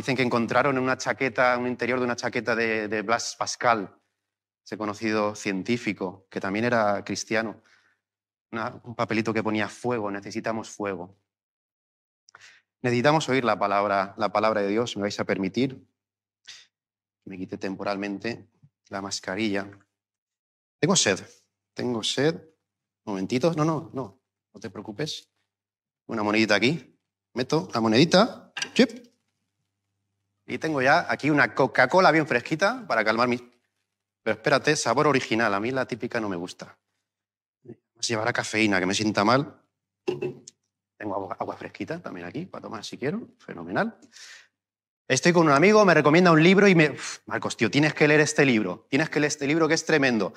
Dicen que encontraron en una chaqueta, en un interior de una chaqueta de Blaise Pascal, ese conocido científico, que también era cristiano, un papelito que ponía fuego, necesitamos fuego. Necesitamos oír la palabra de Dios, me vais a permitir. Me quite temporalmente la mascarilla. Tengo sed. Un momentito. No te preocupes. Una monedita aquí. Meto la monedita. Chip. Y tengo ya aquí una Coca-Cola bien fresquita para calmar mis... Pero espérate, sabor original. A mí la típica no me gusta. Vamos a llevar a cafeína, que me sienta mal. Tengo agua fresquita también aquí para tomar si quiero. Fenomenal. Estoy con un amigo, me recomienda un libro y me... Marcos, tío, tienes que leer este libro. Tienes que leer este libro que es tremendo.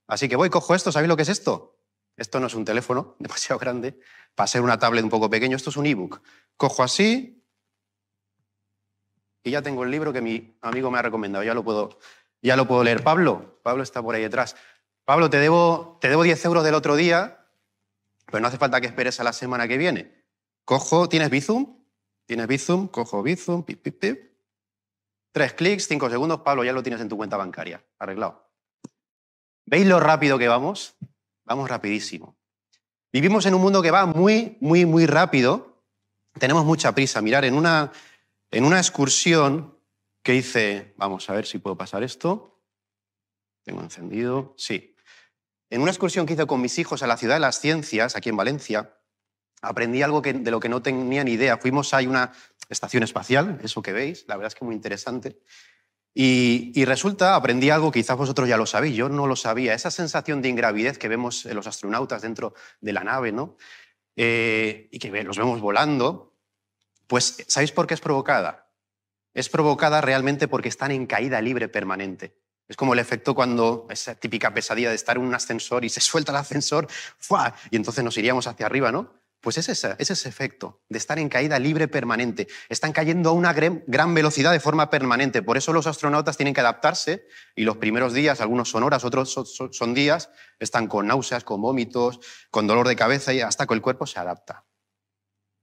Así que voy, cojo esto. ¿Sabéis lo que es esto? Esto no es un teléfono demasiado grande para ser una tablet un poco pequeño. Esto es un ebook. Cojo así y ya tengo el libro que mi amigo me ha recomendado. Ya lo puedo leer. Pablo está por ahí detrás. Pablo, te debo 10 euros del otro día, pero no hace falta que esperes a la semana que viene. Cojo, ¿tienes Bizum? Cojo Bizum, pip, pip, pip. 3 clics, 5 segundos, Pablo, ya lo tienes en tu cuenta bancaria. Arreglado. ¿Veis lo rápido que vamos? Vamos rapidísimo. Vivimos en un mundo que va muy, muy, muy rápido. Tenemos mucha prisa. Mirar, en una excursión que hice... Vamos a ver si puedo pasar esto. Tengo encendido. Sí. En una excursión que hice con mis hijos a la Ciudad de las Ciencias, aquí en Valencia, aprendí algo de lo que no tenía ni idea. Fuimos a una estación espacial, eso que veis, la verdad es que muy interesante. Y resulta, aprendí algo, quizás vosotros ya lo sabéis, yo no lo sabía, esa sensación de ingravidez que vemos en los astronautas dentro de la nave, ¿no? Y que los vemos volando, pues ¿sabéis por qué es provocada? Es provocada realmente porque están en caída libre permanente. Es como el efecto cuando esa típica pesadilla de estar en un ascensor y se suelta el ascensor, ¡fua! Y entonces nos iríamos hacia arriba, ¿no? Pues es ese efecto de estar en caída libre permanente. Están cayendo a una gran velocidad de forma permanente. Por eso los astronautas tienen que adaptarse y los primeros días, algunos son horas, otros son días, están con náuseas, con vómitos, con dolor de cabeza y hasta que el cuerpo se adapta.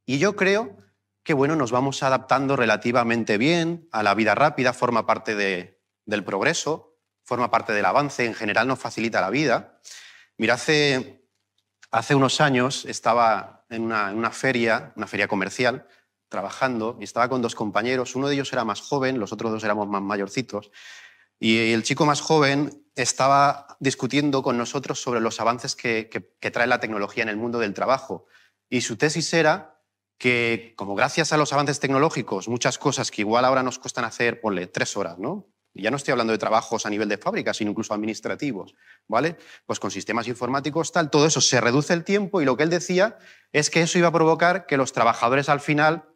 Y yo creo que bueno, nos vamos adaptando relativamente bien a la vida rápida, forma parte del progreso, forma parte del avance, en general nos facilita la vida. Mira, hace unos años estaba en una feria comercial, trabajando, y estaba con 2 compañeros. Uno de ellos era más joven, los otros 2 éramos más mayorcitos. Y el chico más joven estaba discutiendo con nosotros sobre los avances que trae la tecnología en el mundo del trabajo. Y su tesis era que, como gracias a los avances tecnológicos, muchas cosas que igual ahora nos cuestan hacer, ponle 3 horas, ¿no? Y ya no estoy hablando de trabajos a nivel de fábrica, sino incluso administrativos, ¿vale? Pues con sistemas informáticos, tal, todo eso se reduce el tiempo y lo que él decía es que eso iba a provocar que los trabajadores al final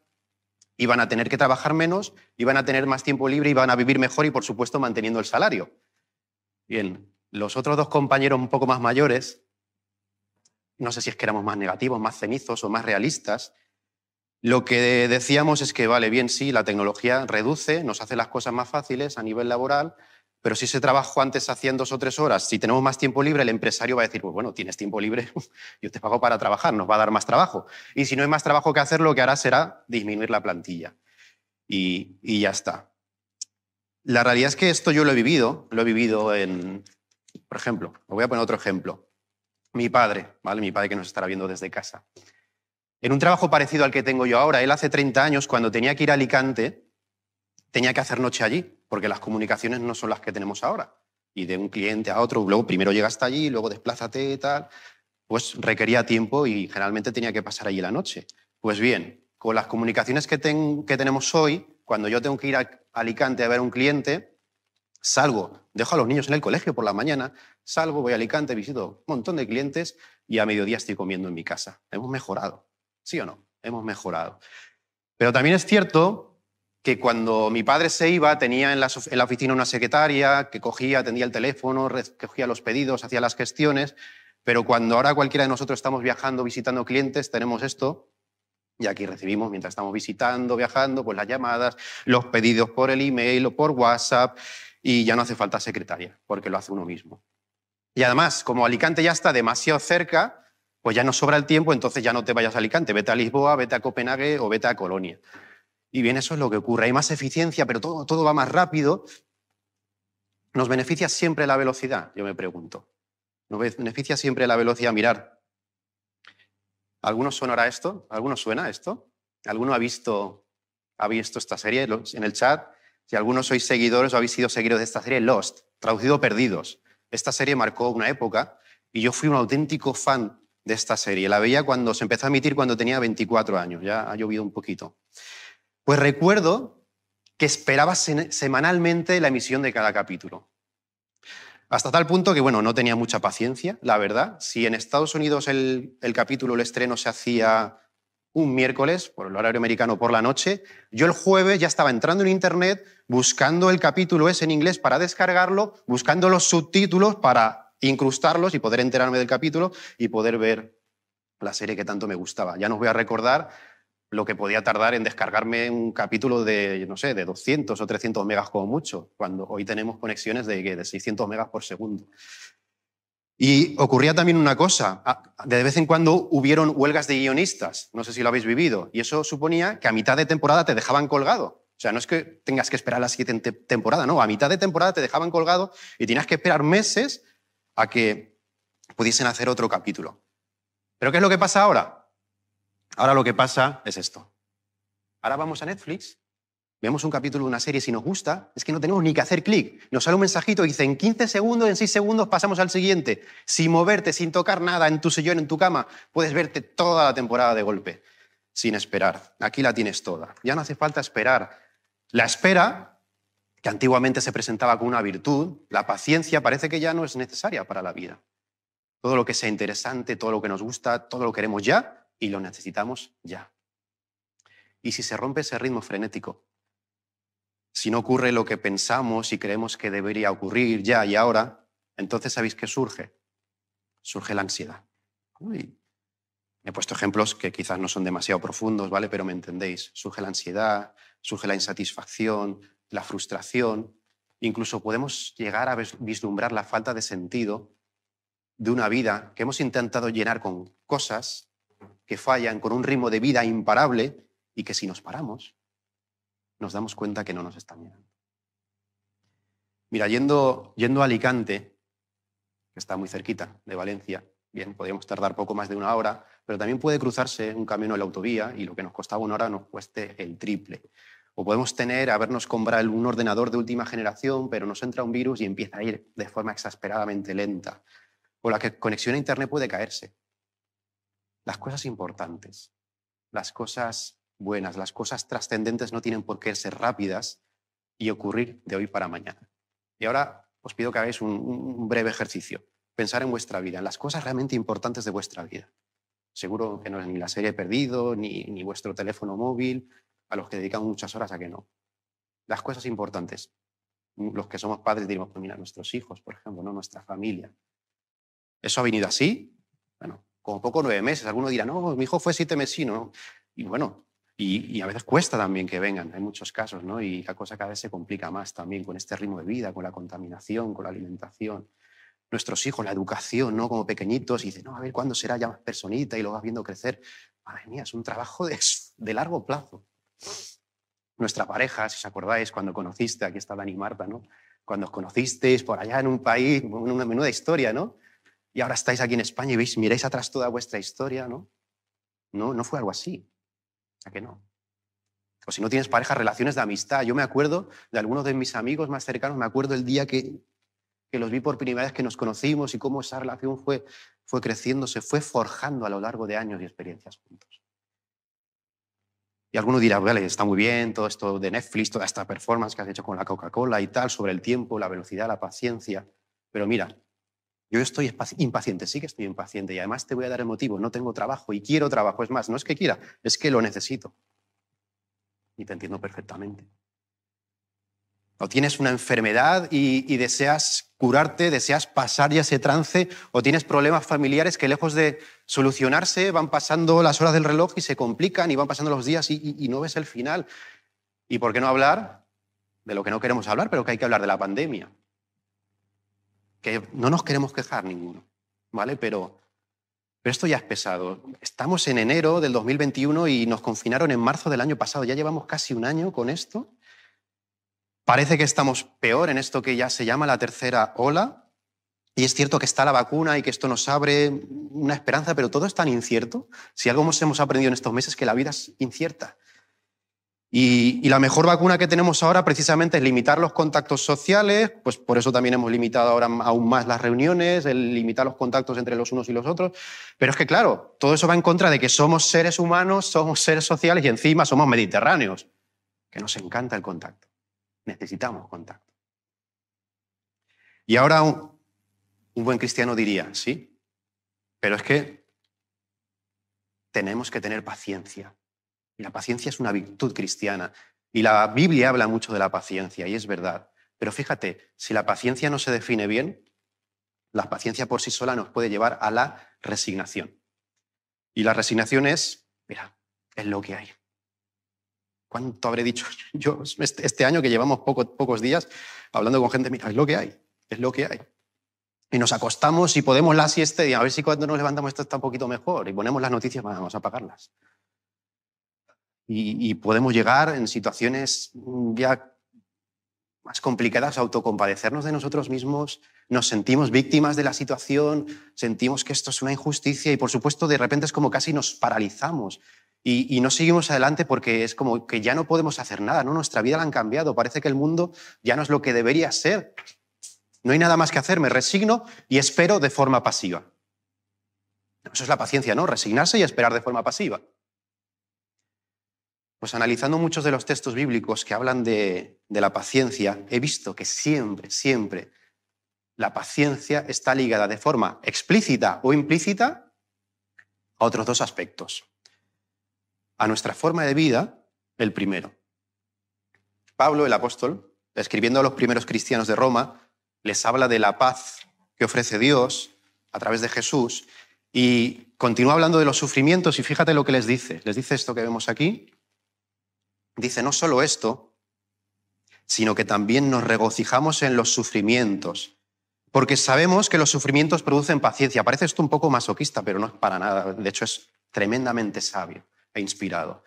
iban a tener que trabajar menos, iban a tener más tiempo libre, iban a vivir mejor y, por supuesto, manteniendo el salario. Bien, los otros 2 compañeros un poco más mayores, no sé si es que éramos más negativos, más cenizos o más realistas, lo que decíamos es que, vale, bien, sí, la tecnología reduce, nos hace las cosas más fáciles a nivel laboral, pero si ese trabajo antes hacían 2 o 3 horas, si tenemos más tiempo libre, el empresario va a decir, pues bueno, tienes tiempo libre, yo te pago para trabajar, nos va a dar más trabajo. Y si no hay más trabajo que hacer, lo que hará será disminuir la plantilla. Y ya está. La realidad es que esto yo lo he vivido en, por ejemplo, os voy a poner otro ejemplo. Mi padre, ¿vale? Mi padre que nos estará viendo desde casa. En un trabajo parecido al que tengo yo ahora, él hace 30 años, cuando tenía que ir a Alicante, tenía que hacer noche allí, porque las comunicaciones no son las que tenemos ahora. Y de un cliente a otro, luego primero llega hasta allí, luego desplázate y tal, pues requería tiempo y generalmente tenía que pasar allí la noche. Pues bien, con las comunicaciones que tenemos hoy, cuando yo tengo que ir a Alicante a ver a un cliente, salgo, dejo a los niños en el colegio por la mañana, salgo, voy a Alicante, visito un montón de clientes y a mediodía estoy comiendo en mi casa. Hemos mejorado. ¿Sí o no? Hemos mejorado. Pero también es cierto que cuando mi padre se iba, tenía en la oficina una secretaria que cogía, atendía el teléfono, recogía los pedidos, hacía las gestiones, pero cuando ahora cualquiera de nosotros estamos viajando, visitando clientes, tenemos esto, y aquí recibimos, mientras estamos visitando, viajando, pues las llamadas, los pedidos por el email o por WhatsApp, y ya no hace falta secretaria, porque lo hace uno mismo. Y además, como Alicante ya está demasiado cerca, pues ya nos sobra el tiempo, entonces ya no te vayas a Alicante, vete a Lisboa, vete a Copenhague o vete a Colonia. Y bien, eso es lo que ocurre. Hay más eficiencia, pero todo va más rápido. ¿Nos beneficia siempre la velocidad? Yo me pregunto. ¿Nos beneficia siempre la velocidad? Mirad, ¿a alguno sonará esto? ¿A alguno suena esto? ¿Alguno ha visto esta serie en el chat? Si algunos sois seguidores o habéis sido seguidores de esta serie, Lost, traducido Perdidos. Esta serie marcó una época y yo fui un auténtico fan de esta serie. La veía cuando se empezó a emitir cuando tenía 24 años, ya ha llovido un poquito. Pues recuerdo que esperaba semanalmente la emisión de cada capítulo. Hasta tal punto que, bueno, no tenía mucha paciencia, la verdad. Si en Estados Unidos el capítulo, el estreno se hacía un miércoles, por el horario americano por la noche, yo el jueves ya estaba entrando en internet buscando el capítulo ese en inglés para descargarlo, buscando los subtítulos para incrustarlos y poder enterarme del capítulo y poder ver la serie que tanto me gustaba. Ya no os voy a recordar lo que podía tardar en descargarme un capítulo de, no sé, de 200 o 300 megas como mucho, cuando hoy tenemos conexiones de 600 megas por segundo. Y ocurría también una cosa, de vez en cuando hubieron huelgas de guionistas, no sé si lo habéis vivido, y eso suponía que a mitad de temporada te dejaban colgado. O sea, no es que tengas que esperar la siguiente temporada, no, a mitad de temporada te dejaban colgado y tenías que esperar meses a que pudiesen hacer otro capítulo. ¿Pero qué es lo que pasa ahora? Ahora lo que pasa es esto. Ahora vamos a Netflix, vemos un capítulo de una serie, si nos gusta, es que no tenemos ni que hacer clic. Nos sale un mensajito y dice, en 15 segundos, en 6 segundos pasamos al siguiente. Sin moverte, sin tocar nada, en tu sillón, en tu cama, puedes verte toda la temporada de golpe, sin esperar. Aquí la tienes toda. Ya no hace falta esperar. La espera, que antiguamente se presentaba como una virtud, la paciencia, parece que ya no es necesaria para la vida. Todo lo que sea interesante, todo lo que nos gusta, todo lo queremos ya y lo necesitamos ya. ¿Y si se rompe ese ritmo frenético? Si no ocurre lo que pensamos y creemos que debería ocurrir ya y ahora, entonces ¿sabéis qué surge? Surge la ansiedad. Uy. He puesto ejemplos que quizás no son demasiado profundos, ¿vale? Pero me entendéis. Surge la ansiedad, surge la insatisfacción, la frustración. Incluso podemos llegar a vislumbrar la falta de sentido de una vida que hemos intentado llenar con cosas que fallan, con un ritmo de vida imparable y que si nos paramos, nos damos cuenta que no nos están llenando. Mira, yendo a Alicante, que está muy cerquita de Valencia, bien, podríamos tardar poco más de 1 hora, pero también puede cruzarse un camino en la autovía y lo que nos costaba 1 hora nos cueste el triple. O podemos habernos comprado un ordenador de última generación, pero nos entra un virus y empieza a ir de forma exasperadamente lenta. O la conexión a Internet puede caerse. Las cosas importantes, las cosas buenas, las cosas trascendentes no tienen por qué ser rápidas y ocurrir de hoy para mañana. Y ahora os pido que hagáis un breve ejercicio. Pensar en vuestra vida, en las cosas realmente importantes de vuestra vida. Seguro que no es ni la serie Perdido, ni vuestro teléfono móvil, a los que dedicamos muchas horas a que no. Las cosas importantes. Los que somos padres diremos, pues mira, nuestros hijos, por ejemplo, ¿no? Nuestra familia. ¿Eso ha venido así? Bueno, como poco 9 meses. Alguno dirá, no, mi hijo fue 7 meses, ¿no? Y bueno, y a veces cuesta también que vengan, hay muchos casos, ¿no? Y la cosa cada vez se complica más también con este ritmo de vida, con la contaminación, con la alimentación. Nuestros hijos, la educación, ¿no? Como pequeñitos, y dicen, no, a ver cuándo será ya más personita y lo vas viendo crecer. Madre mía, es un trabajo de largo plazo. Nuestra pareja, si os acordáis, cuando conociste, aquí está Dani y Marta, ¿no? Cuando os conocisteis por allá en un país, una menuda historia, ¿no? Y ahora estáis aquí en España y veis, miráis atrás toda vuestra historia, ¿no? No fue algo así. ¿A qué no? O si no tienes pareja, relaciones de amistad. Yo me acuerdo de algunos de mis amigos más cercanos, me acuerdo el día que los vi por primera vez, que nos conocimos y cómo esa relación fue creciendo, se fue forjando a lo largo de años y experiencias juntos. Y alguno dirá, vale, está muy bien todo esto de Netflix, toda esta performance que has hecho con la Coca-Cola y tal, sobre el tiempo, la velocidad, la paciencia. Pero mira, yo estoy impaciente, sí que estoy impaciente y además te voy a dar el motivo, no tengo trabajo y quiero trabajo. Es más, no es que quiera, es que lo necesito. Y te entiendo perfectamente. O tienes una enfermedad y deseas curarte, deseas pasar ya ese trance, o tienes problemas familiares que lejos de solucionarse van pasando las horas del reloj y se complican y van pasando los días y no ves el final. ¿Y por qué no hablar de lo que no queremos hablar, pero que hay que hablar de la pandemia? Que no nos queremos quejar ninguno, ¿vale? Pero Pero esto ya es pesado. Estamos en enero del 2021 y nos confinaron en marzo del año pasado. Ya llevamos casi un año con esto. Parece que estamos peor en esto que ya se llama la tercera ola. Y es cierto que está la vacuna y que esto nos abre una esperanza, pero todo es tan incierto. Si algo hemos aprendido en estos meses es que la vida es incierta. Y la mejor vacuna que tenemos ahora precisamente es limitar los contactos sociales, pues por eso también hemos limitado ahora aún más las reuniones, el limitar los contactos entre los unos y los otros. Pero es que, claro, todo eso va en contra de que somos seres humanos, somos seres sociales y encima somos mediterráneos, que nos encanta el contacto. Necesitamos contacto. Y ahora un buen cristiano diría, sí, pero es que tenemos que tener paciencia. Y la paciencia es una virtud cristiana. Y la Biblia habla mucho de la paciencia, y es verdad. Pero fíjate, si la paciencia no se define bien, la paciencia por sí sola nos puede llevar a la resignación. Y la resignación es, mira, es lo que hay. ¿Cuánto habré dicho yo este año que llevamos pocos días hablando con gente? Mira, es lo que hay, es lo que hay. Y nos acostamos y podemos la siesta y a ver si cuando nos levantamos esto está un poquito mejor. Y ponemos las noticias, vamos a apagarlas. Y podemos llegar en situaciones ya más complicadas a autocompadecernos de nosotros mismos, nos sentimos víctimas de la situación, sentimos que esto es una injusticia y, por supuesto, de repente es como casi nos paralizamos y no seguimos adelante porque es como que ya no podemos hacer nada, ¿no? Nuestra vida la han cambiado, parece que el mundo ya no es lo que debería ser. No hay nada más que hacer, me resigno y espero de forma pasiva. Eso es la paciencia, ¿no? Resignarse y esperar de forma pasiva. Pues analizando muchos de los textos bíblicos que hablan de la paciencia, he visto que siempre la paciencia está ligada de forma explícita o implícita a otros dos aspectos. A nuestra forma de vida, el primero. Pablo, el apóstol, escribiendo a los primeros cristianos de Roma, les habla de la paz que ofrece Dios a través de Jesús y continúa hablando de los sufrimientos y fíjate lo que les dice. Les dice esto que vemos aquí. Dice, no solo esto, sino que también nos regocijamos en los sufrimientos, porque sabemos que los sufrimientos producen paciencia. Parece esto un poco masoquista, pero no es para nada. De hecho, es tremendamente sabio e inspirado.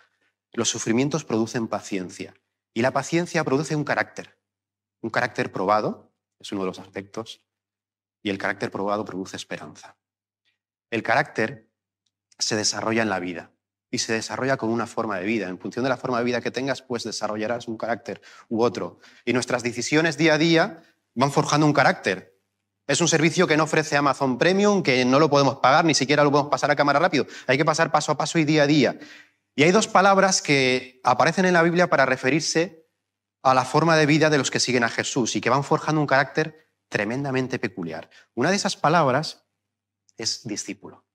Los sufrimientos producen paciencia y la paciencia produce un carácter probado, es uno de los aspectos, y el carácter probado produce esperanza. El carácter se desarrolla en la vida. Y se desarrolla con una forma de vida. En función de la forma de vida que tengas, pues desarrollarás un carácter u otro. Y nuestras decisiones día a día van forjando un carácter. Es un servicio que no ofrece Amazon Premium, que no lo podemos pagar, ni siquiera lo podemos pasar a cámara rápido. Hay que pasar paso a paso y día a día. Y hay dos palabras que aparecen en la Biblia para referirse a la forma de vida de los que siguen a Jesús y que van forjando un carácter tremendamente peculiar. Una de esas palabras es discípulo.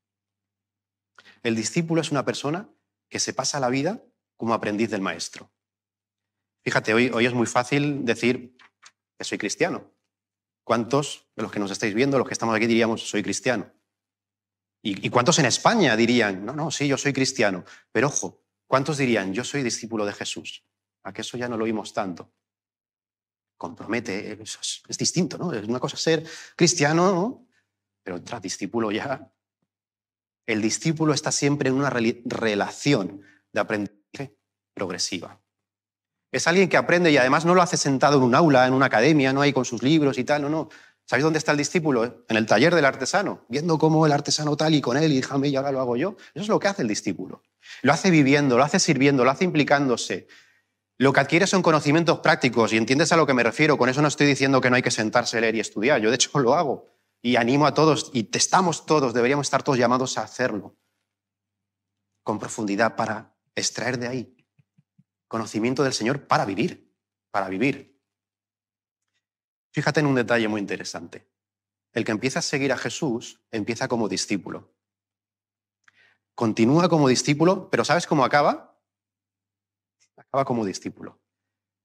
El discípulo es una persona que se pasa la vida como aprendiz del maestro. Fíjate, hoy es muy fácil decir que soy cristiano. ¿Cuántos de los que nos estáis viendo, los que estamos aquí, diríamos soy cristiano? ¿Y cuántos en España dirían, no, sí, yo soy cristiano? Pero ojo, ¿cuántos dirían, yo soy discípulo de Jesús? ¿A que eso ya no lo oímos tanto? Compromete, es distinto, ¿no? Es una cosa ser cristiano, ¿no? Pero tras discípulo ya... El discípulo está siempre en una relación de aprendizaje progresiva. Es alguien que aprende y además no lo hace sentado en un aula, en una academia, no ahí con sus libros y tal, no. ¿Sabéis dónde está el discípulo? En el taller del artesano, viendo cómo el artesano tal y con él, y déjame y ahora lo hago yo. Eso es lo que hace el discípulo. Lo hace viviendo, lo hace sirviendo, lo hace implicándose. Lo que adquiere son conocimientos prácticos y entiendes a lo que me refiero. Con eso no estoy diciendo que no hay que sentarse, leer y estudiar. Yo de hecho lo hago. Y animo a todos, y estamos todos, deberíamos estar todos llamados a hacerlo con profundidad para extraer de ahí conocimiento del Señor para vivir, para vivir. Fíjate en un detalle muy interesante. El que empieza a seguir a Jesús empieza como discípulo. Continúa como discípulo, pero ¿sabes cómo acaba? Acaba como discípulo.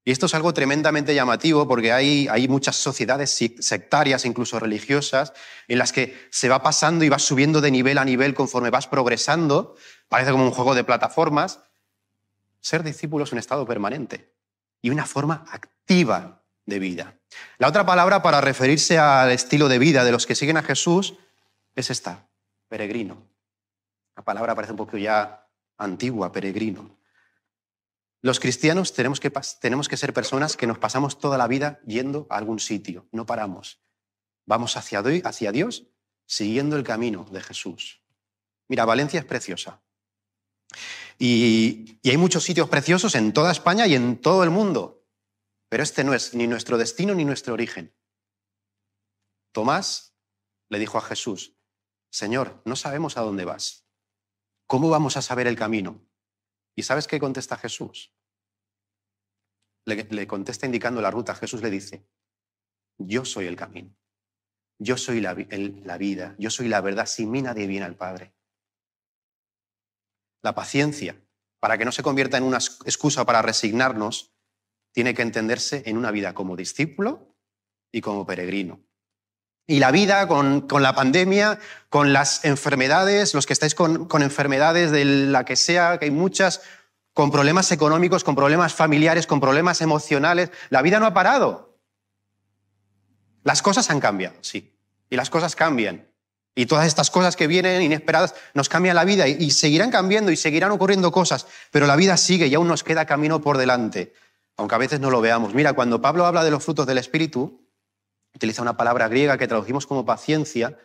Y esto es algo tremendamente llamativo porque hay muchas sociedades sectarias, incluso religiosas, en las que se va pasando y vas subiendo de nivel a nivel conforme vas progresando. Parece como un juego de plataformas. Ser discípulo es un estado permanente y una forma activa de vida. La otra palabra para referirse al estilo de vida de los que siguen a Jesús es esta, peregrino. La palabra parece un poco ya antigua, peregrino. Los cristianos tenemos que ser personas que nos pasamos toda la vida yendo a algún sitio, no paramos. Vamos hacia Dios siguiendo el camino de Jesús. Mira, Valencia es preciosa. Y hay muchos sitios preciosos en toda España y en todo el mundo. Pero este no es ni nuestro destino ni nuestro origen. Tomás le dijo a Jesús: Señor, no sabemos a dónde vas. ¿Cómo vamos a saber el camino? ¿Y sabes qué contesta Jesús? Le contesta indicando la ruta. Jesús le dice: yo soy el camino. Yo soy la vida. Yo soy la verdad. Sin mí nadie viene al Padre. La paciencia, para que no se convierta en una excusa para resignarnos, tiene que entenderse en una vida como discípulo y como peregrino. Y la vida con la pandemia, con las enfermedades, los que estáis con enfermedades de la que sea, que hay muchas, con problemas económicos, con problemas familiares, con problemas emocionales, la vida no ha parado. Las cosas han cambiado, sí, y las cosas cambian. Y todas estas cosas que vienen inesperadas nos cambian la vida y seguirán cambiando y seguirán ocurriendo cosas, pero la vida sigue y aún nos queda camino por delante, aunque a veces no lo veamos. Mira, cuando Pablo habla de los frutos del Espíritu, utiliza una palabra griega que traducimos como paciencia.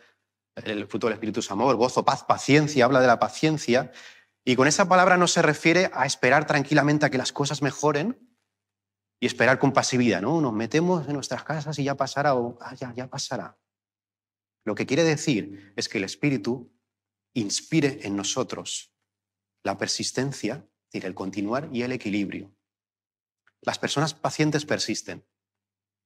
El fruto del Espíritu es amor, gozo, paz, paciencia, habla de la paciencia. Y con esa palabra no se refiere a esperar tranquilamente a que las cosas mejoren y esperar con pasividad, ¿no? Nos metemos en nuestras casas y ya pasará, o ya pasará. Lo que quiere decir es que el Espíritu inspire en nosotros la persistencia, es decir, el continuar y el equilibrio. Las personas pacientes persisten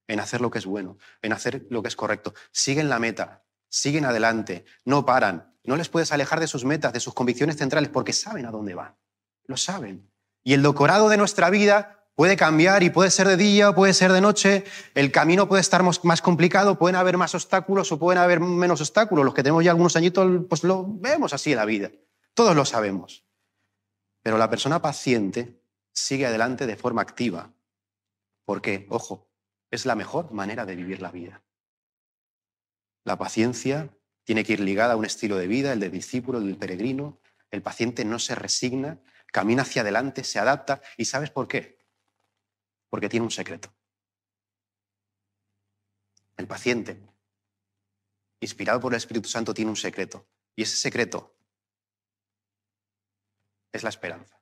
en hacer lo que es bueno, en hacer lo que es correcto. Siguen la meta, siguen adelante, no paran. No les puedes alejar de sus metas, de sus convicciones centrales, porque saben a dónde van. Lo saben. Y el decorado de nuestra vida puede cambiar y puede ser de día, puede ser de noche. El camino puede estar más complicado, pueden haber más obstáculos o pueden haber menos obstáculos. Los que tenemos ya algunos añitos, pues lo vemos así en la vida. Todos lo sabemos. Pero la persona paciente sigue adelante de forma activa. Porque, ojo, es la mejor manera de vivir la vida. La paciencia tiene que ir ligada a un estilo de vida, el del discípulo, el del peregrino. El paciente no se resigna, camina hacia adelante, se adapta. ¿Y sabes por qué? Porque tiene un secreto. El paciente, inspirado por el Espíritu Santo, tiene un secreto. Y ese secreto es la esperanza.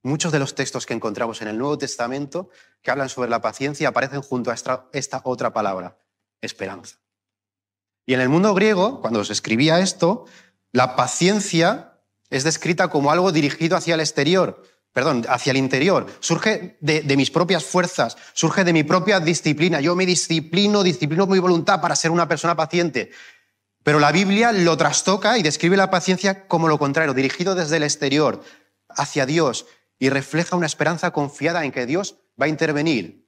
Muchos de los textos que encontramos en el Nuevo Testamento que hablan sobre la paciencia aparecen junto a esta otra palabra, esperanza. Y en el mundo griego, cuando se escribía esto, la paciencia es descrita como algo dirigido hacia el exterior, hacia el interior. Surge de mis propias fuerzas, surge de mi propia disciplina. Yo me disciplino mi voluntad para ser una persona paciente. Pero la Biblia lo trastoca y describe la paciencia como lo contrario, dirigido desde el exterior, hacia Dios, y refleja una esperanza confiada en que Dios va a intervenir.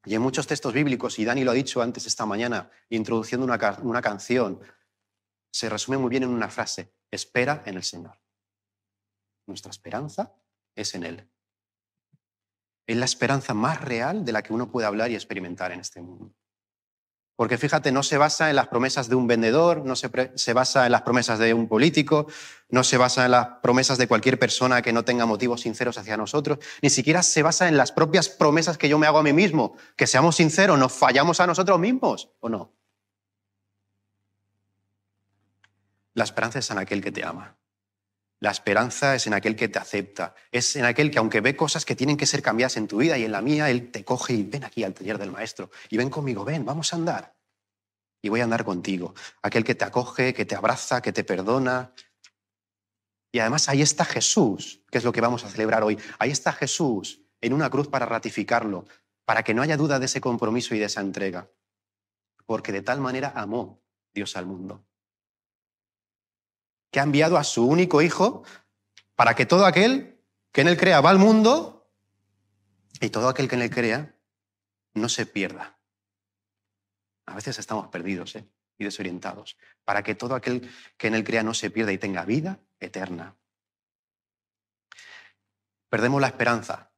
Y en muchos textos bíblicos, y Dani lo ha dicho antes esta mañana, introduciendo una canción, se resume muy bien en una frase: espera en el Señor. Nuestra esperanza es en Él. Es la esperanza más real de la que uno puede hablar y experimentar en este mundo. Porque fíjate, no se basa en las promesas de un vendedor, no se basa en las promesas de un político, no se basa en las promesas de cualquier persona que no tenga motivos sinceros hacia nosotros, ni siquiera se basa en las propias promesas que yo me hago a mí mismo. Que seamos sinceros, ¿nos fallamos a nosotros mismos o no? La esperanza es en aquel que te ama. La esperanza es en aquel que te acepta. Es en aquel que, aunque ve cosas que tienen que ser cambiadas en tu vida y en la mía, Él te coge y ven aquí al taller del maestro. Y ven conmigo, ven, vamos a andar. Y voy a andar contigo. Aquel que te acoge, que te abraza, que te perdona. Y además ahí está Jesús, que es lo que vamos a celebrar hoy. Ahí está Jesús en una cruz para ratificarlo, para que no haya duda de ese compromiso y de esa entrega. Porque de tal manera amó Dios al mundo, que ha enviado a su único Hijo para que todo aquel que en Él crea va al mundo y todo aquel que en Él crea no se pierda. A veces estamos perdidos y desorientados. Para que todo aquel que en Él crea no se pierda y tenga vida eterna. Perdemos la esperanza.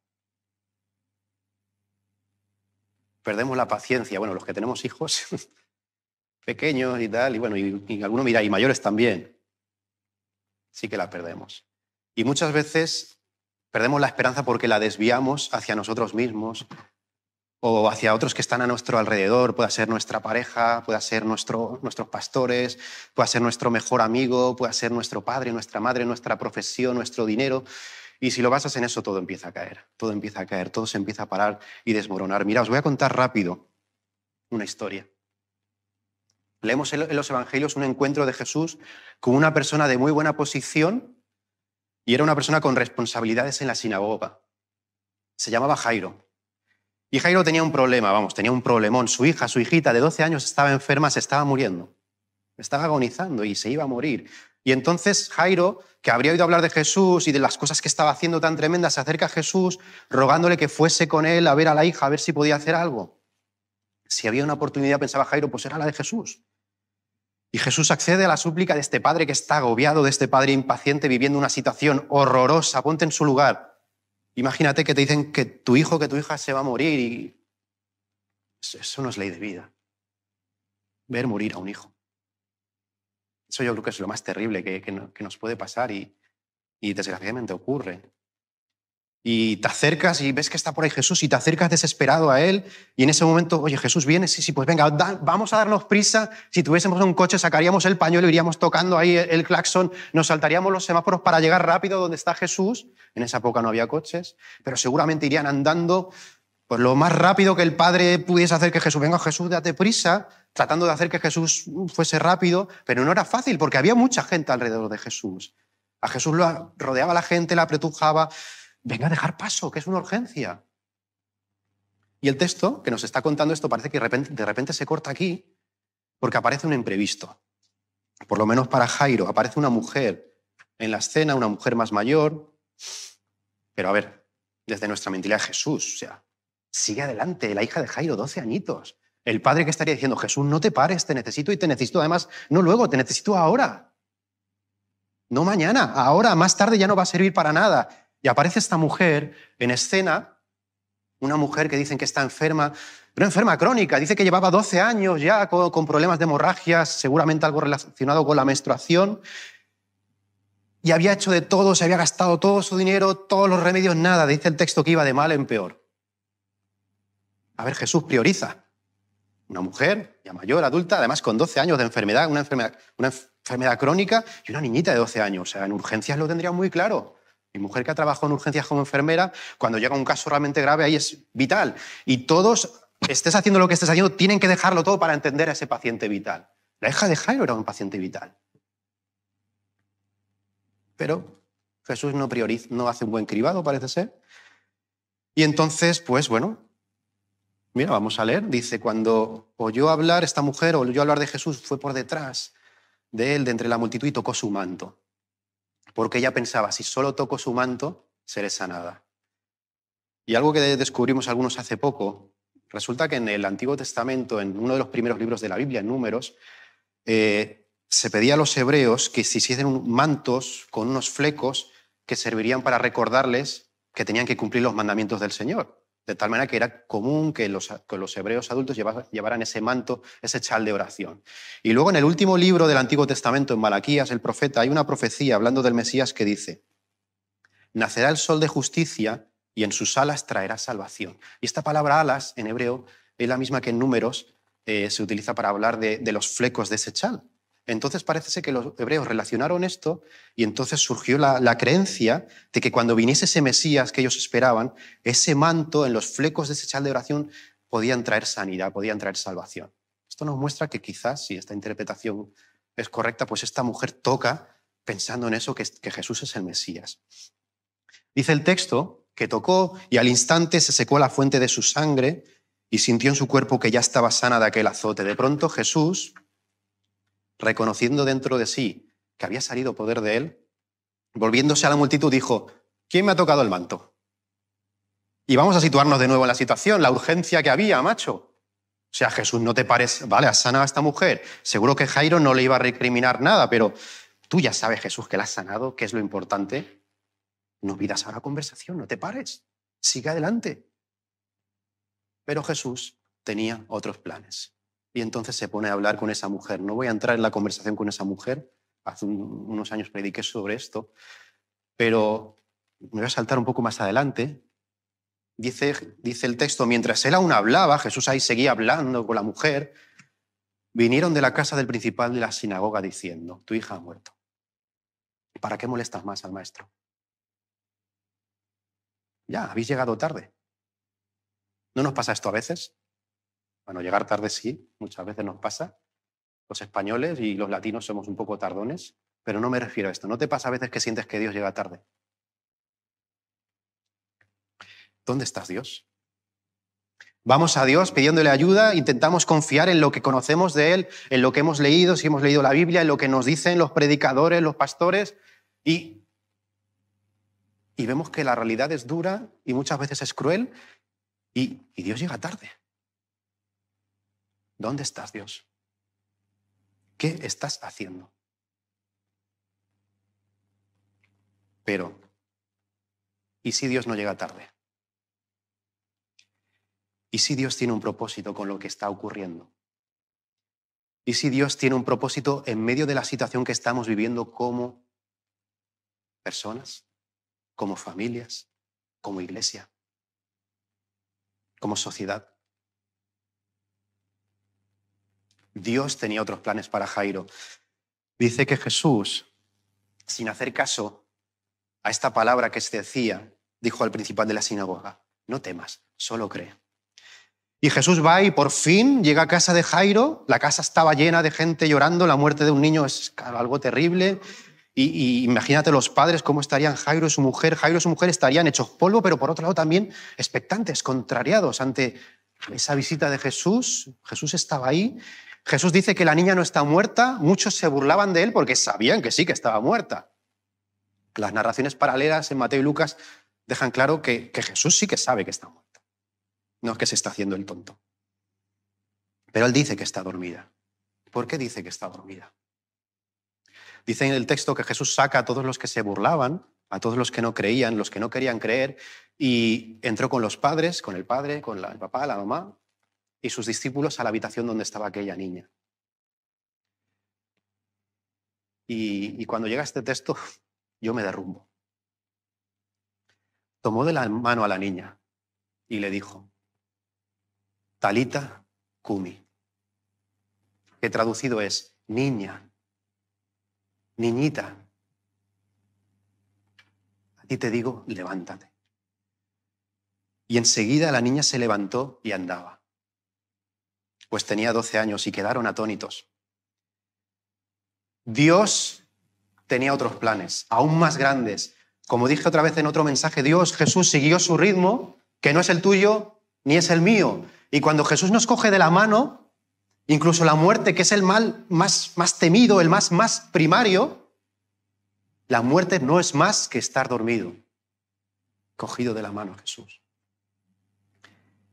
Perdemos la paciencia. Bueno, los que tenemos hijos pequeños y tal, y bueno, y algunos, mira, y mayores también. sí que la perdemos. Y muchas veces perdemos la esperanza porque la desviamos hacia nosotros mismos o hacia otros que están a nuestro alrededor. Puede ser nuestra pareja, puede ser nuestros pastores, puede ser nuestro mejor amigo, puede ser nuestro padre, nuestra madre, nuestra profesión, nuestro dinero. Y si lo basas en eso, todo empieza a caer, todo empieza a caer, todo se empieza a parar y desmoronar. Mira, os voy a contar rápido una historia. Leemos en los Evangelios un encuentro de Jesús con una persona de muy buena posición y era una persona con responsabilidades en la sinagoga. Se llamaba Jairo. Y Jairo tenía un problema, tenía un problemón. Su hijita de 12 años estaba enferma, se estaba muriendo. Estaba agonizando y se iba a morir. Y entonces Jairo, que habría oído hablar de Jesús y de las cosas que estaba haciendo tan tremendas, se acerca a Jesús rogándole que fuese con él a ver a la hija, a ver si podía hacer algo. Si había una oportunidad, pensaba Jairo, pues era la de Jesús. Y Jesús accede a la súplica de este padre que está agobiado, de este padre impaciente viviendo una situación horrorosa. Ponte en su lugar. Imagínate que te dicen que tu hijo, que tu hija se va a morir y eso no es ley de vida. Ver morir a un hijo. Eso yo creo que es lo más terrible que nos puede pasar y desgraciadamente ocurre. Y te acercas y ves que está por ahí Jesús y te acercas desesperado a él y en ese momento, oye, Jesús viene, sí, pues venga, vamos a darnos prisa. Si tuviésemos un coche sacaríamos el pañuelo, iríamos tocando ahí el claxon, nos saltaríamos los semáforos para llegar rápido donde está Jesús. En esa época no había coches, pero seguramente irían andando pues lo más rápido que el Padre pudiese hacer que Jesús. Venga, Jesús, date prisa, tratando de hacer que Jesús fuese rápido, pero no era fácil porque había mucha gente alrededor de Jesús. A Jesús lo rodeaba la gente, la apretujaba. Venga a dejar paso, que es una urgencia. Y el texto que nos está contando esto parece que de repente se corta aquí porque aparece un imprevisto. Por lo menos para Jairo, aparece una mujer en la escena, una mujer más mayor. Pero a ver, desde nuestra mentalidad, Jesús, o sea, sigue adelante, la hija de Jairo, 12 añitos. El padre que estaría diciendo, Jesús, no te pares, te necesito y te necesito además, no luego, te necesito ahora. No mañana, ahora, más tarde ya no va a servir para nada. Y aparece esta mujer en escena, una mujer que dicen que está enferma, pero enferma crónica. Dice que llevaba 12 años ya con problemas de hemorragias, seguramente algo relacionado con la menstruación. Y había hecho de todo, se había gastado todo su dinero, todos los remedios, nada. Dice el texto que iba de mal en peor. A ver, Jesús prioriza. Una mujer ya mayor, adulta, además con 12 años de enfermedad, una enfermedad crónica y una niñita de 12 años. O sea, en urgencias lo tendría muy claro. Mi mujer que ha trabajado en urgencias como enfermera, cuando llega un caso realmente grave, ahí es vital. Y todos, estés haciendo lo que estés haciendo, tienen que dejarlo todo para entender a ese paciente vital. La hija de Jairo era un paciente vital. Pero Jesús no prioriza, no hace un buen cribado, parece ser. Y entonces, pues bueno, mira, vamos a leer. Dice, cuando oyó hablar esta mujer, o oyó hablar de Jesús, fue por detrás de él, de entre la multitud, y tocó su manto. Porque ella pensaba, si solo toco su manto, seré sanada. Y algo que descubrimos algunos hace poco, resulta que en el Antiguo Testamento, en uno de los primeros libros de la Biblia, en Números, se pedía a los hebreos que se hiciesen mantos con unos flecos que servirían para recordarles que tenían que cumplir los mandamientos del Señor. De tal manera que era común que los hebreos adultos llevaran ese manto, ese chal de oración. Y luego en el último libro del Antiguo Testamento, en Malaquías, el profeta, hay una profecía hablando del Mesías que dice, nacerá el sol de justicia y en sus alas traerá salvación. Y esta palabra alas en hebreo es la misma que en Números se utiliza para hablar de los flecos de ese chal. Entonces parece ser que los hebreos relacionaron esto y entonces surgió la creencia de que cuando viniese ese Mesías que ellos esperaban, ese manto en los flecos de ese chal de oración podían traer sanidad, podían traer salvación. Esto nos muestra que quizás, si esta interpretación es correcta, pues esta mujer toca pensando en eso, que Jesús es el Mesías. Dice el texto que tocó y al instante se secó la fuente de su sangre y sintió en su cuerpo que ya estaba sana de aquel azote. De pronto Jesús, reconociendo dentro de sí que había salido poder de él, volviéndose a la multitud dijo, ¿quién me ha tocado el manto? Y vamos a situarnos de nuevo en la situación, la urgencia que había, macho. O sea, Jesús, no te pares, vale, has sanado a esta mujer. Seguro que Jairo no le iba a recriminar nada, pero tú ya sabes, Jesús, que la has sanado, que es lo importante. No pidas ahora conversación, no te pares, sigue adelante. Pero Jesús tenía otros planes. Y entonces se pone a hablar con esa mujer. No voy a entrar en la conversación con esa mujer, hace unos años prediqué sobre esto, pero me voy a saltar un poco más adelante. Dice el texto, mientras él aún hablaba, Jesús ahí seguía hablando con la mujer, vinieron de la casa del principal de la sinagoga diciendo, tu hija ha muerto. ¿Para qué molestas más al maestro? Ya, habéis llegado tarde. ¿No nos pasa esto a veces? Bueno, llegar tarde sí, muchas veces nos pasa. Los españoles y los latinos somos un poco tardones, pero no me refiero a esto. ¿No te pasa a veces que sientes que Dios llega tarde? ¿Dónde estás, Dios? Vamos a Dios pidiéndole ayuda, intentamos confiar en lo que conocemos de Él, en lo que hemos leído, si hemos leído la Biblia, en lo que nos dicen los predicadores, los pastores, y vemos que la realidad es dura y muchas veces es cruel, y Dios llega tarde. ¿Dónde estás, Dios? ¿Qué estás haciendo? Pero, ¿y si Dios no llega tarde? ¿Y si Dios tiene un propósito con lo que está ocurriendo? ¿Y si Dios tiene un propósito en medio de la situación que estamos viviendo como personas, como familias, como iglesia, como sociedad? Dios tenía otros planes para Jairo. Dice que Jesús, sin hacer caso a esta palabra que se decía, dijo al principal de la sinagoga, no temas, solo cree. Y Jesús va y por fin llega a casa de Jairo. La casa estaba llena de gente llorando. La muerte de un niño es algo terrible. Y imagínate los padres cómo estarían Jairo y su mujer. Jairo y su mujer estarían hechos polvo, pero por otro lado también expectantes, contrariados ante esa visita de Jesús. Jesús estaba ahí. Jesús dice que la niña no está muerta. Muchos se burlaban de él porque sabían que sí, que estaba muerta. Las narraciones paralelas en Mateo y Lucas dejan claro que Jesús sí que sabe que está muerta. No es que se está haciendo el tonto. Pero él dice que está dormida. ¿Por qué dice que está dormida? Dice en el texto que Jesús saca a todos los que se burlaban, a todos los que no creían, los que no querían creer, y entró con los padres, con el padre, con el papá, la mamá, y sus discípulos a la habitación donde estaba aquella niña. Y cuando llega este texto, yo me derrumbo. Tomó de la mano a la niña y le dijo, Talita Kumi, que traducido es niña, niñita. A ti te digo, levántate. Y enseguida la niña se levantó y andaba. Pues tenía 12 años y quedaron atónitos. Dios tenía otros planes, aún más grandes. Como dije otra vez en otro mensaje, Jesús siguió su ritmo, que no es el tuyo ni es el mío. Y cuando Jesús nos coge de la mano, incluso la muerte, que es el mal más temido, el más primario, la muerte no es más que estar dormido, cogido de la mano Jesús.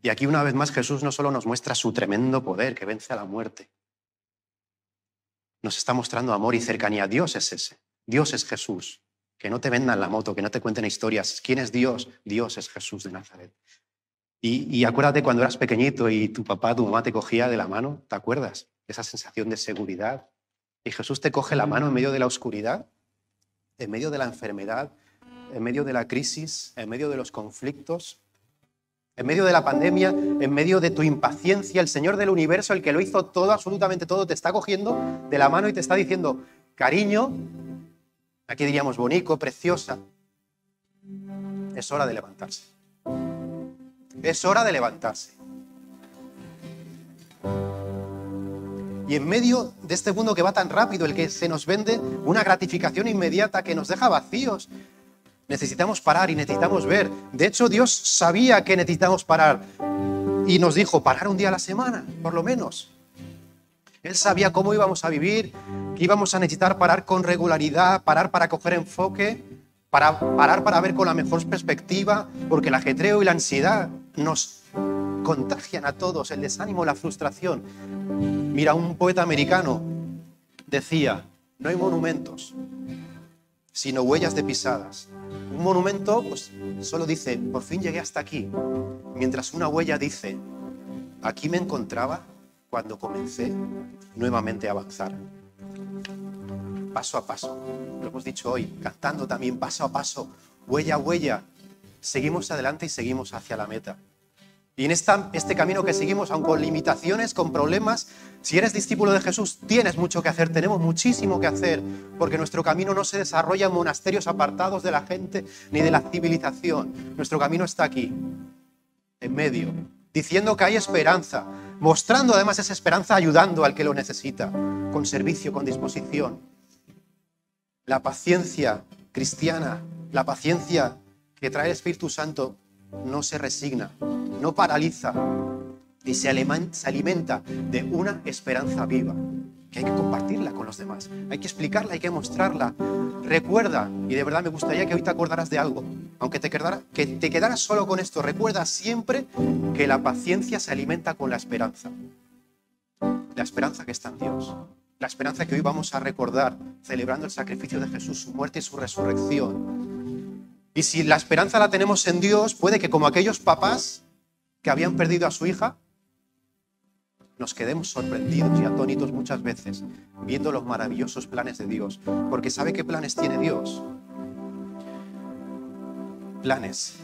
Y aquí una vez más Jesús no solo nos muestra su tremendo poder que vence a la muerte, nos está mostrando amor y cercanía. Dios es ese, Dios es Jesús. Que no te vendan la moto, que no te cuenten historias. ¿Quién es Dios? Dios es Jesús de Nazaret. Y acuérdate cuando eras pequeñito y tu papá, tu mamá te cogía de la mano, ¿te acuerdas? Esa sensación de seguridad. Y Jesús te coge la mano en medio de la oscuridad, en medio de la enfermedad, en medio de la crisis, en medio de los conflictos, en medio de la pandemia, en medio de tu impaciencia. El Señor del universo, el que lo hizo todo, absolutamente todo, te está cogiendo de la mano y te está diciendo, cariño, aquí diríamos bonito, preciosa, es hora de levantarse. Es hora de levantarse. Y en medio de este mundo que va tan rápido, el que se nos vende una gratificación inmediata que nos deja vacíos, necesitamos parar y necesitamos ver. De hecho, Dios sabía que necesitamos parar y nos dijo, parar un día a la semana, por lo menos. Él sabía cómo íbamos a vivir, que íbamos a necesitar parar con regularidad, parar para coger enfoque, parar para ver con la mejor perspectiva, porque el ajetreo y la ansiedad nos contagian a todos, el desánimo, la frustración. Mira, un poeta americano decía, no hay monumentos, sino huellas de pisadas. Un monumento pues, solo dice, por fin llegué hasta aquí, mientras una huella dice, aquí me encontraba cuando comencé nuevamente a avanzar. paso a paso. Lo hemos dicho hoy, cantando también, paso a paso, huella a huella. Seguimos adelante y seguimos hacia la meta. Y en este camino que seguimos, aun con limitaciones, con problemas, si eres discípulo de Jesús, tienes mucho que hacer, tenemos muchísimo que hacer, porque nuestro camino no se desarrolla en monasterios apartados de la gente ni de la civilización. Nuestro camino está aquí, en medio, diciendo que hay esperanza, mostrando además esa esperanza, ayudando al que lo necesita, con servicio, con disposición. La paciencia cristiana, la paciencia que trae el Espíritu Santo, no se resigna, no paraliza y se alimenta de una esperanza viva, que hay que compartirla con los demás, hay que explicarla, hay que mostrarla. Recuerda, y de verdad me gustaría que hoy te acordaras de algo, aunque te quedaras solo con esto, recuerda siempre que la paciencia se alimenta con la esperanza que está en Dios, la esperanza que hoy vamos a recordar celebrando el sacrificio de Jesús, su muerte y su resurrección. Y si la esperanza la tenemos en Dios, puede que como aquellos papás que habían perdido a su hija, nos quedemos sorprendidos y atónitos muchas veces viendo los maravillosos planes de Dios. Porque ¿sabe qué planes tiene Dios? Planes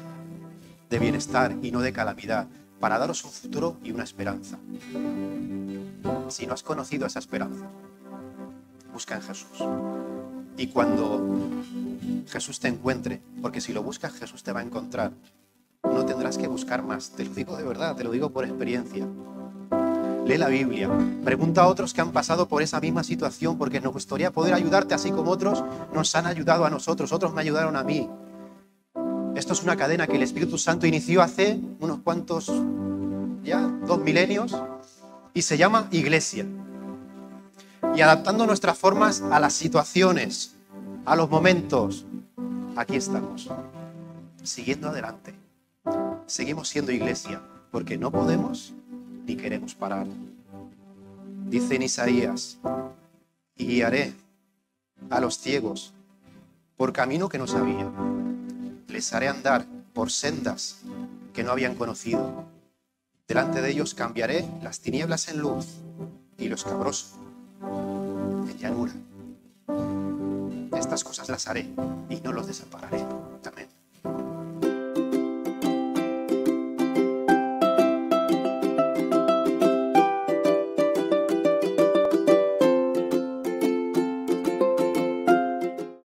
de bienestar y no de calamidad, para daros un futuro y una esperanza. Si no has conocido esa esperanza, busca en Jesús. Y cuando Jesús te encuentre, porque si lo buscas Jesús te va a encontrar, no tendrás que buscar más. Te lo digo de verdad, te lo digo por experiencia. Lee la Biblia, pregunta a otros que han pasado por esa misma situación, porque nos gustaría poder ayudarte así como otros nos han ayudado a nosotros, otros me ayudaron a mí. Esto es una cadena que el Espíritu Santo inició hace unos cuantos, 2 milenios, y se llama Iglesia. Y adaptando nuestras formas a las situaciones, a los momentos, aquí estamos, siguiendo adelante. Seguimos siendo iglesia, porque no podemos ni queremos parar. Dice en Isaías, y guiaré a los ciegos por camino que no sabían. Les haré andar por sendas que no habían conocido. Delante de ellos cambiaré las tinieblas en luz y lo escabroso en llanura. Estas cosas las haré y no los desampararé.